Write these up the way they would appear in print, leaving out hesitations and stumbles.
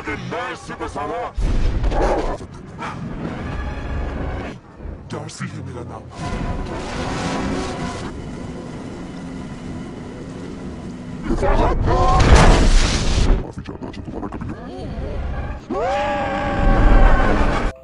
Darcy है मेरा नाम। काफी ज्यादा अच्छा तुम्हारा कभी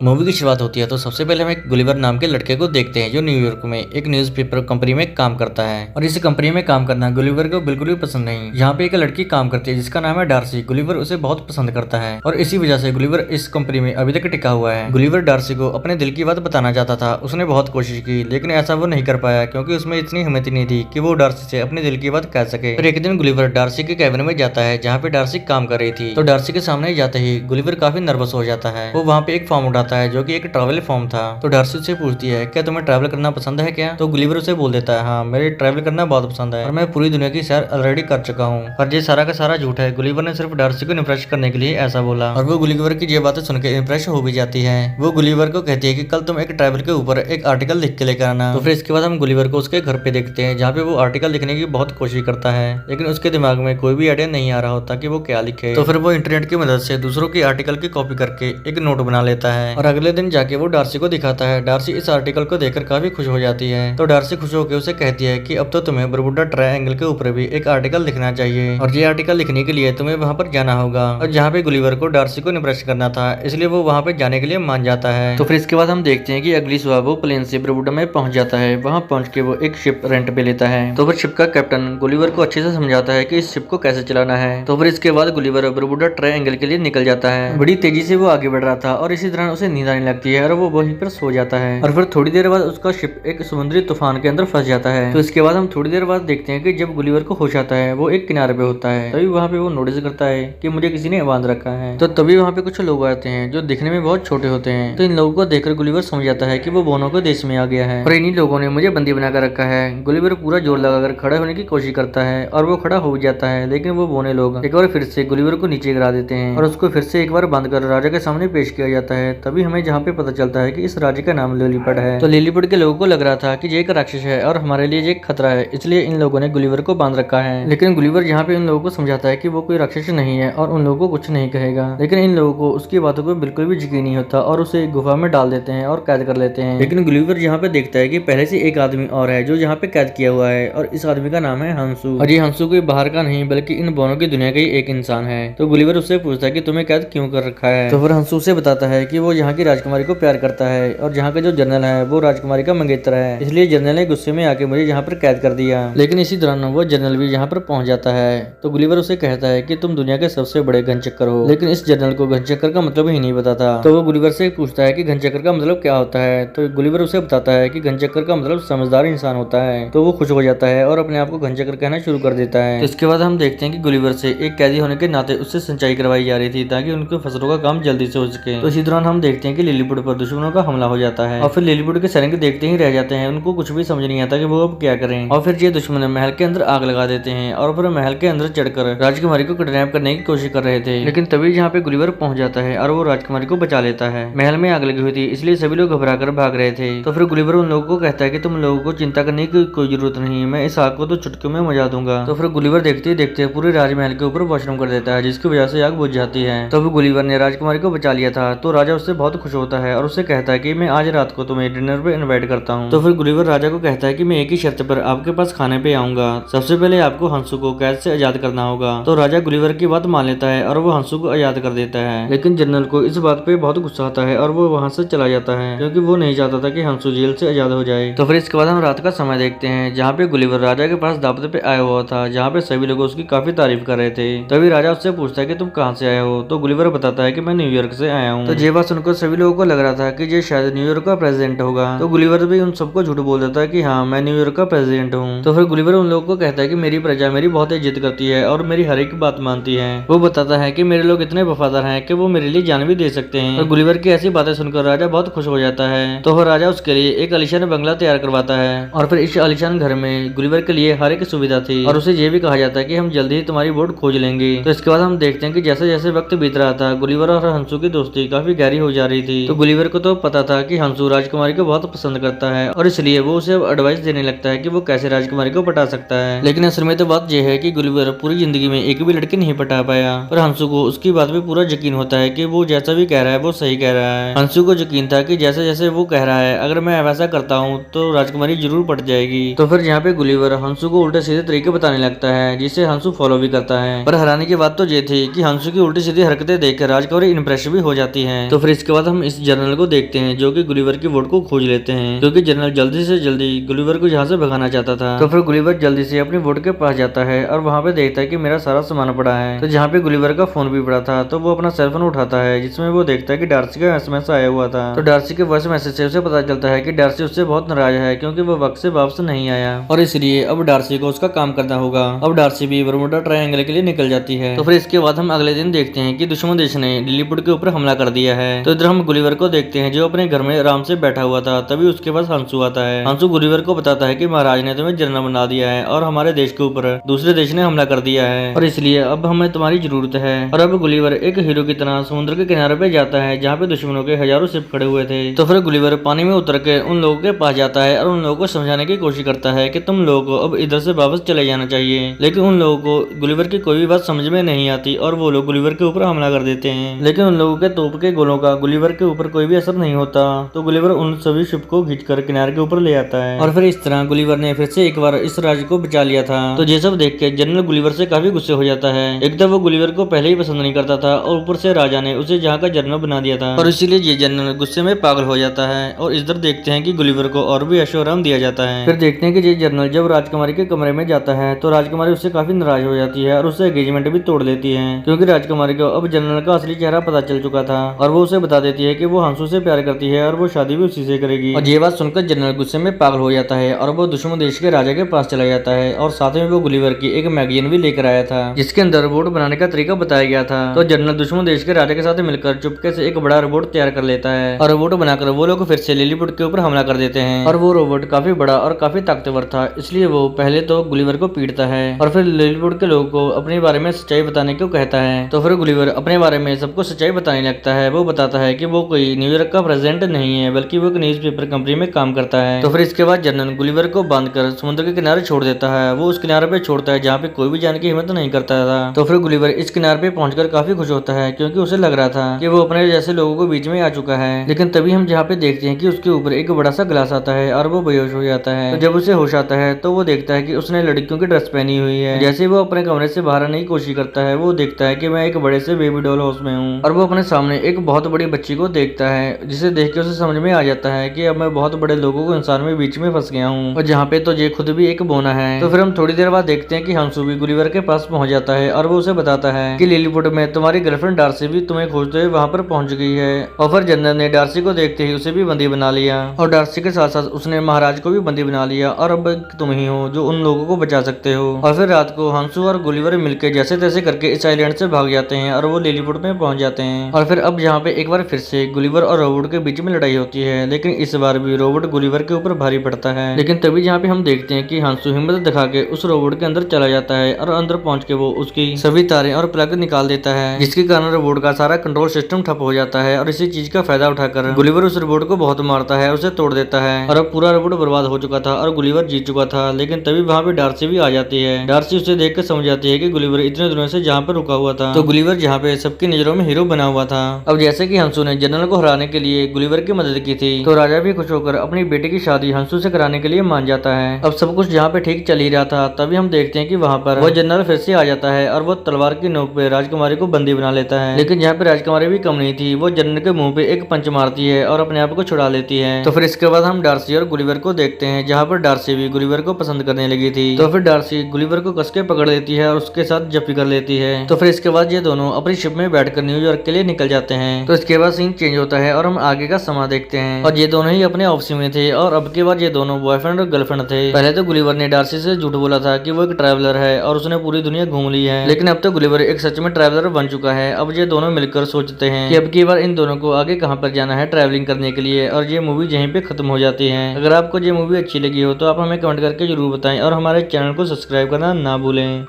मूवी की शुरुआत होती है तो सबसे पहले हम एक गुलिवर नाम के लड़के को देखते हैं जो न्यूयॉर्क में एक न्यूज़पेपर कंपनी में काम करता है। और इस कंपनी में काम करना गुलिवर को बिल्कुल भी पसंद नहीं। यहाँ पे एक लड़की काम करती है जिसका नाम है डार्सी। गुलिवर उसे बहुत पसंद करता है और इसी वजह से गुलिवर इस कंपनी में अभी तक टिका हुआ है। गुलिवर डार्सी को अपने दिल की बात बताना चाहता था। उसने बहुत कोशिश की लेकिन ऐसा वो नहीं कर पाया क्योंकि उसमें इतनी हिम्मत नहीं थी कि वो डार्सी से अपने दिल की बात कह सके। फिर एक दिन गुलिवर डार्सी के कैबिन में जाता है जहाँ पे डार्सी काम कर रही थी। तो डार्सी के सामने जाते ही गुलिवर काफी नर्वस हो जाता है। वो वहाँ पे एक फॉर्म उठाता है जो की एक ट्रैवल फॉर्म था। तो डार्सी उससे पूछती है क्या तुम्हें ट्रैवल करना पसंद है क्या? तो गुलिवर उसे बोल देता है हाँ मेरे ट्रैवल करना बहुत पसंद है और मैं पूरी दुनिया की सैर ऑलरेडी कर चुका हूँ। पर ये सारा का सारा झूठ है। गुलिवर ने सिर्फ डार्सी को इम्प्रेस करने के लिए ऐसा बोला और वो गुलिवर की ये बातें सुनकर इम्प्रेस हो भी जाती है। वो गुलिवर को कहती है कि कल तुम एक ट्रैवल के ऊपर एक आर्टिकल लिख के लेकर आना। तो फिर इसके बाद हम गुलिवर को उसके घर पे देखते हैं जहाँ पे वो आर्टिकल लिखने की बहुत कोशिश करता है लेकिन उसके दिमाग में कोई भी आइडिया नहीं आ रहा होता कि वो क्या लिखे। तो फिर वो इंटरनेट की मदद से दूसरों की आर्टिकल की कॉपी करके एक नोट बना लेता है और अगले दिन जाके वो डार्सी को दिखाता है। डार्सी इस आर्टिकल को देखकर काफी खुश हो जाती है। तो डार्सी खुश होकर उसे कहती है कि अब तो तुम्हें बरमुडा ट्रायंगल के ऊपर भी एक आर्टिकल लिखना चाहिए और ये आर्टिकल लिखने के लिए तुम्हें वहाँ पर जाना होगा। और जहाँ पे गुलिवर को डार्सी को इम्प्रेस करना था इसलिए वो वहाँ पे जाने के लिए मान जाता है। तो फिर इसके बाद हम देखते हैं कि अगली सुबह वो प्लेन से बरमुडा में पहुंच जाता है। वहाँ पहुंच के वो एक शिप रेंट पे लेता है। तो फिर शिप का कैप्टन गुलिवर को अच्छे से समझाता है कि इस शिप को कैसे चलाना है। तो फिर इसके बाद गुलिवर बरमुडा ट्रायंगल के लिए निकल जाता है। बड़ी तेजी से वो आगे बढ़ रहा था और इसी तरह उसे नींद आने लगती है और वो वहीं पर सो जाता है। और फिर थोड़ी देर बाद उसका शिप एक समुद्री तूफान के अंदर फंस जाता है। तो इसके बाद हम थोड़ी देर बाद देखते हैं कि जब गुलिवर को होश आता है वो एक किनारे पे होता है। तभी वहाँ पे वो नोटिस करता है कि मुझे किसी ने बांध रखा है। तो तभी वहाँ पे कुछ लोग आते हैं जो दिखने में बहुत छोटे होते हैं। तो इन लोगों को देखकर गुलिवर समझ जाता है कि वो बोनो के देश में आ गया है और इन्हीं लोगों ने मुझे बंदी बनाकर रखा है। गुलिवर पूरा जोर लगाकर खड़ा होने की कोशिश करता है और वो खड़ा हो जाता है लेकिन वो बोने लोग एक बार फिर से गुलिवर को नीचे गिरा देते हैं और उसको फिर से एक बार बांध कर राजा के सामने पेश किया जाता है। तभी हमें जहाँ पे पता चलता है कि इस राज्य का नाम लिलीपुट है। तो लिलीपुट के लोगों को लग रहा था कि ये एक राक्षस है और हमारे लिए ये एक खतरा है, इसलिए इन लोगों ने गुलिवर को बांध रखा है। लेकिन गुलिवर यहाँ पे इन लोगों को समझाता है कि वो कोई राक्षस नहीं है और उन लोगों को कुछ नहीं कहेगा। लेकिन इन लोगों को उसकी बातों को बिल्कुल भी यकीन नहीं होता और उसे गुफा में डाल देते हैं और कैद कर लेते हैं। लेकिन गुलिवर यहाँ पे देखता है कि पहले से एक आदमी और है जो यहाँ पे कैद किया हुआ है और इस आदमी का नाम है हंसू। और ये हंसू कोई बाहर का नहीं बल्कि इन बोनों की दुनिया का ही एक इंसान है। तो गुलिवर उससे पूछता है कि तुम्हें कैद क्यों कर रखा है। तो फिर हंसू से बताता है कि वो यहाँ की राजकुमारी को प्यार करता है और यहाँ का जो जनरल है वो राजकुमारी का मंगेतर है, इसलिए जनरल ने गुस्से में आके मुझे यहाँ पर कैद कर दिया। लेकिन इसी दौरान वो जनरल भी यहाँ पर पहुंच जाता है। तो गुलिवर उसे कहता है कि तुम दुनिया के सबसे बड़े घनचक्कर हो। लेकिन इस जनरल को घनचक्कर का मतलब ही नहीं पता था। तो वो गुलिवर से पूछता है कि घनचक्कर का मतलब क्या होता है। तो गुलिवर उसे बताता है कि घनचक्कर का मतलब समझदार इंसान होता है। तो वो खुश हो जाता है और अपने आप को घनचक्कर कहना शुरू कर देता है। तो इसके बाद हम देखते हैं कि गुलिवर से एक कैदी होने के नाते उससे सिंचाई करवाई जा रही थी ताकि उनके फसलों का काम जल्दी से हो सके। तो इसी दौरान हम देखते हैं कि लिलीपुट पर दुश्मनों का हमला हो जाता है और फिर लिलीपुट के सैनिक देखते ही रह जाते हैं। उनको कुछ भी समझ नहीं आता कि वो अब क्या करें। और फिर ये दुश्मन महल के अंदर आग लगा देते हैं और फिर महल के अंदर चढ़कर राजकुमारी को किडनैप करने की कोशिश कर रहे थे। लेकिन तभी यहाँ पे गुलिवर पहुंच जाता है और वो राजकुमारी को बचा लेता है। महल में आग लगी हुई थी इसलिए सभी लोग घबरा कर भाग रहे थे। तो फिर गुलिवर उन लोगों को कहता है कि तुम लोगों को चिंता करने की कोई जरूरत नहीं, मैं इस आग को तो चुटकियों में मजा दूंगा। तो फिर गुलिवर देखते ही देखते पूरे राजमहल के ऊपर वॉशरूम कर देता है जिसकी वजह से आग बुझ जाती है। तो फिर गुलिवर ने राजकुमारी को बचा लिया था। तो राजा उससे बहुत खुश होता है और उससे कहता है कि मैं आज रात को तुम्हें डिनर पे इनवाइट करता हूँ। तो फिर गुलिवर राजा को कहता है कि मैं एक ही शर्त पर आपके पास खाने पे आऊंगा। सबसे पहले आपको हंसू को कैद से आजाद करना होगा। तो राजा गुलिवर की बात मान लेता है और वो हंसू को आजाद कर देता है। लेकिन जनरल को इस बात पे बहुत गुस्सा आता है और वो वहाँ से चला जाता है क्योंकि वो नहीं चाहता था कि हंसू जेल से आजाद हो जाए। तो फिर इसके बाद हम रात का समय देखते हैं जहाँ पे गुलिवर राजा के पास दावत पे आया हुआ था जहाँ पे सभी लोग उसकी काफी तारीफ कर रहे थे। तभी राजा उससे पूछता है कि तुम कहाँ से आए हो। तो गुलिवर बताता है कि मैं न्यूयॉर्क से आया हूँ। तो ये बात सुनकर सभी लोगों को लग रहा था कि ये शायद न्यूयॉर्क का प्रेसिडेंट होगा। तो गुलिवर भी उन सबको झूठ बोल देता है कि हाँ मैं न्यूयॉर्क का प्रेसिडेंट हूँ। तो फिर गुलिवर उन लोगों को कहता है कि मेरी प्रजा मेरी बहुत इज्जत करती है और मेरी हर एक बात मानती है। वो बताता है कि मेरे लोग इतने वफादार हैं कि वो मेरे लिए जान भी दे सकते हैं। और गुलिवर की ऐसी बातें सुनकर राजा बहुत खुश हो जाता है। तो फिर राजा उसके लिए एक आलीशान बंगला तैयार करवाता है और फिर इस आलीशान घर में गुलिवर के लिए हर एक सुविधा थी और उसे ये भी कहा जाता है कि हम जल्दी ही तुम्हारी बोट खोज लेंगे। तो इसके बाद हम देखते हैं कि जैसे जैसे वक्त बीत रहा था गुलिवर और हंसू की दोस्ती काफी गहरी हो जा रही थी। तो गुलिवर को तो पता था कि हंसू राजकुमारी को बहुत पसंद करता है और इसलिए वो उसे एडवाइस देने लगता है कि वो कैसे राजकुमारी को पटा सकता है। लेकिन असल में तो बात यह है कि गुलिवर पूरी जिंदगी में एक भी लड़की नहीं पटा पाया, पर हंसू को उसकी बात पे पूरा यकीन होता है कि वो जैसा भी कह रहा है वो सही कह रहा है। हंसू को यकीन था कि जैसे जैसे वो कह रहा है अगर मैं वैसा करता हूँ तो राजकुमारी जरूर पट जाएगी। तो फिर यहाँ पे गुलिवर हंसू को उल्टे सीधे तरीके बताने लगता है जिसे हंसू फॉलो भी करता है। पर हैरानी की बात तो ये थी कि हंसू की उल्टी सीधी हरकतें देखकर राजकुमारी इंप्रेस भी हो जाती है। तो फिर इसके बाद हम इस जनरल को देखते हैं जो कि गुलिवर की वोट को खोज लेते हैं, क्योंकि जनरल जल्दी से जल्दी गुलिवर को यहाँ से भगाना चाहता था। तो फिर गुलिवर जल्दी से अपनी वोट के पास जाता है और वहाँ पे देखता है कि मेरा सारा सामान पड़ा है। तो जहाँ पे गुलिवर का फोन भी पड़ा था तो वो अपना सेलफोन उठाता है जिसमें वो देखता है कि डार्सी का एसएमएस आया हुआ था। तो डार्सी के वॉइस मैसेज से उसे पता चलता है कि डार्सी उससे बहुत नाराज है क्योंकि वो वक्त से वापस नहीं आया और इसलिए अब डार्सी को उसका काम करना होगा। अब डार्सी भी बरमुडा ट्रायंगल के लिए निकल जाती है। तो फिर इसके बाद हम अगले दिन देखते हैं कि दुश्मन देश ने लिलीपुट के ऊपर हमला कर दिया है। तो इधर हम गुलिवर को देखते हैं जो अपने घर में आराम से बैठा हुआ था। तभी उसके पास हंसू आता है। हंसू गुलिवर को बताता है कि महाराज ने तुम्हें जनरल बना दिया है और हमारे देश के ऊपर दूसरे देश ने हमला कर दिया है और इसलिए अब हमें तुम्हारी जरूरत है। और अब गुलिवर एक हीरो की तरह समुद्र के किनारे पे जाता है जहाँ पे दुश्मनों के हजारों शिप खड़े हुए थे। तो फिर गुलिवर पानी में उतर के उन लोगों के पास जाता है और उन लोगों को समझाने की कोशिश करता है कि तुम लोगों को अब इधर से वापस चले जाना चाहिए। लेकिन उन लोगों को गुलिवर की कोई भी बात समझ में नहीं आती और वो लोग गुलिवर के ऊपर हमला कर देते हैं। लेकिन उन लोगों के तोप के गोलों का गुलिवर के ऊपर कोई भी असर नहीं होता। तो गुलिवर उन सभी शिप को खींचकर किनारे के ऊपर ले आता है और फिर इस तरह गुलिवर ने फिर से एक बार इस राज्य को बचा लिया था। तो ये सब देख के जनरल गुलिवर से काफी गुस्से हो जाता है। एक तो वो गुलिवर को पहले ही पसंद नहीं करता था और ऊपर से राजा ने उसे जहाँ का जनरल बना दिया था और इसीलिए ये जनरल गुस्से में पागल हो जाता है। और इधर देखते हैं कि गुलिवर को और भी ऐशो आराम दिया जाता है। फिर देखते हैं कि ये जनरल जब राजकुमारी के कमरे में जाता है तो राजकुमारी उससे काफी नाराज हो जाती है और उससे एंगेजमेंट भी तोड़ देती है क्योंकि राजकुमारी को अब जनरल का असली चेहरा पता चल चुका था और वो उसे बता देती है कि वो हंसू से प्यार करती है और वो शादी भी उसी से करेगी। और ये बात सुनकर जनरल गुस्से में पागल हो जाता है और वो दुश्मन देश के राजा के पास चला जाता है और साथ में वो गुलिवर की एक मैगजीन भी लेकर आया था जिसके अंदर रोबोट बनाने का तरीका बताया गया था। तो जनरल दुश्मन देश के राजा के साथ मिलकर चुपके से एक बड़ा रोबोट तैयार कर लेता है और रोबोट बनाकर वो लोग फिर से लिलीपुट के ऊपर हमला कर देते हैं। और वो रोबोट काफी बड़ा और काफी ताकतवर था इसलिए वो पहले तो गुलिवर को पीटता है और फिर लिलीपुट के लोगों को अपने बारे में सच्चाई बताने को कहता है। तो फिर गुलिवर अपने बारे में सबको सच्चाई बताने लगता है। वो बताता है कि वो कोई न्यूयॉर्क का प्रेसिडेंट नहीं है बल्कि वो एक न्यूज़पेपर कंपनी में काम करता है। तो फिर इसके बाद जनरल गुलिवर को बांधकर समुद्र के किनारे छोड़ देता है। वो उस किनारे पे छोड़ता है जहाँ पे कोई भी जाने की हिम्मत नहीं करता था। तो फिर गुलिवर इस किनारे पे पहुंचकर काफी खुश होता है क्योंकि उसे लग रहा था कि वो अपने जैसे लोगों को बीच में आ चुका है। लेकिन तभी हम जहाँ पे देखते हैं कि उसके ऊपर एक बड़ा सा गिलास आता है और वो बेहोश हो जाता है। तो जब उसे होश आता है तो वो देखता है कि उसने लड़कियों की ड्रेस पहनी हुई है। जैसे वो अपने कमरे से बाहर आने की कोशिश करता है वो देखता है कि मैं एक बड़े से बेबी डॉल हाउस में हूँ और वो अपने सामने एक बहुत बड़ी बच्ची को देखता है जिसे देख के उसे समझ में आ जाता है कि अब मैं बहुत बड़े लोगों को इंसान में बीच में फंस गया हूँ और जहाँ पे तो ये खुद भी एक बोना है। तो फिर हम थोड़ी देर बाद देखते हैं कि हंसू भी गुलिवर के पास पहुंच जाता है और वो उसे बताता है कि लिलीपुट में तुम्हारी गर्लफ्रेंड डार्सी भी तुम्हें खोजते हुए वहां पर पहुंच गई है। और फिर जनरल ने डार्सी को देखते ही उसे भी बंदी बना लिया और डार्सी के साथ साथ उसने महाराज को भी बंदी बना लिया और अब तुम ही हो जो उन लोगों को बचा सकते हो। और फिर रात को हंसू और गुलिवर मिलकर जैसे तैसे करके इस आइलैंड से भाग जाते हैं और वो लिलीपुट में पहुंच जाते हैं। और फिर अब यहाँ पे एक बार फिर से गुलिवर और रोबोट के बीच में लड़ाई होती है लेकिन इस बार भी रोबोट गुलिवर के ऊपर भारी पड़ता है। लेकिन तभी जहाँ पे हम देखते हैं कि हंसू हिम्मत दिखा के उस रोबोट के अंदर चला जाता है और अंदर पहुंच के वो उसकी सभी तारें और प्लग निकाल देता है जिसके कारण रोबोट का सारा कंट्रोल सिस्टम ठप हो जाता है। और इसी चीज का फायदा उठाकर गुलिवर उस रोबोट को बहुत मारता है, उसे तोड़ देता है और अब पूरा रोबोट बर्बाद हो चुका था और गुलिवर जीत चुका था। लेकिन तभी वहाँ पे डार्सी भी आ जाती है। डार्सी उसे देख कर समझ जाती है कि गुलिवर इतने दिनों से जहाँ पर रुका हुआ था। तो गुलिवर जहाँ पे सबकी नजरों में हीरो बना हुआ था। अब जैसे कि हंसू ने जनरल को हराने के लिए गुलिवर की मदद की थी तो राजा भी खुश होकर अपनी बेटी की शादी हंसू से कराने के लिए मान जाता है। अब सब कुछ जहाँ पे ठीक चल ही रहा था तभी हम देखते हैं कि वहाँ पर वो जनरल फिर से आ जाता है और वो तलवार की नोक पे राजकुमारी को बंदी बना लेता है। लेकिन यहाँ पे राजकुमारी भी कम नहीं थी, वो जनरल के मुंह पे एक पंच मारती है और अपने आप को छुड़ा लेती है। तो फिर इसके बाद हम डार्सी और गुलिवर को देखते हैं जहाँ पर डार्सी भी गुलिवर को पसंद करने लगी थी। तो फिर डार्सी गुलिवर को कसके पकड़ लेती है और उसके साथ जप्पी कर लेती है। तो फिर इसके बाद ये दोनों अपनी शिप में बैठकर न्यूयॉर्क के लिए निकल जाते हैं। तो इसके बाद सीन चेंज होता है और हम आगे का समा देखते हैं और ये दोनों ही अपने ऑफिस में थे और अब के बाद ये दोनों बॉयफ्रेंड और गर्लफ्रेंड थे। पहले तो गुलिवर ने डार्सी से झूठ बोला था कि वो एक ट्रैवलर है और उसने पूरी दुनिया घूम ली है, लेकिन अब तो गुलिवर एक सच में ट्रैवलर बन चुका है। अब ये दोनों मिलकर सोचते हैं कि अब की बार इन दोनों को आगे कहां पर जाना है ट्रैवलिंग करने के लिए और ये मूवी यहीं पे खत्म हो जाती है। अगर आपको ये मूवी अच्छी लगी हो तो आप हमें कमेंट करके जरूर बताएं और हमारे चैनल को सब्सक्राइब करना ना भूलें।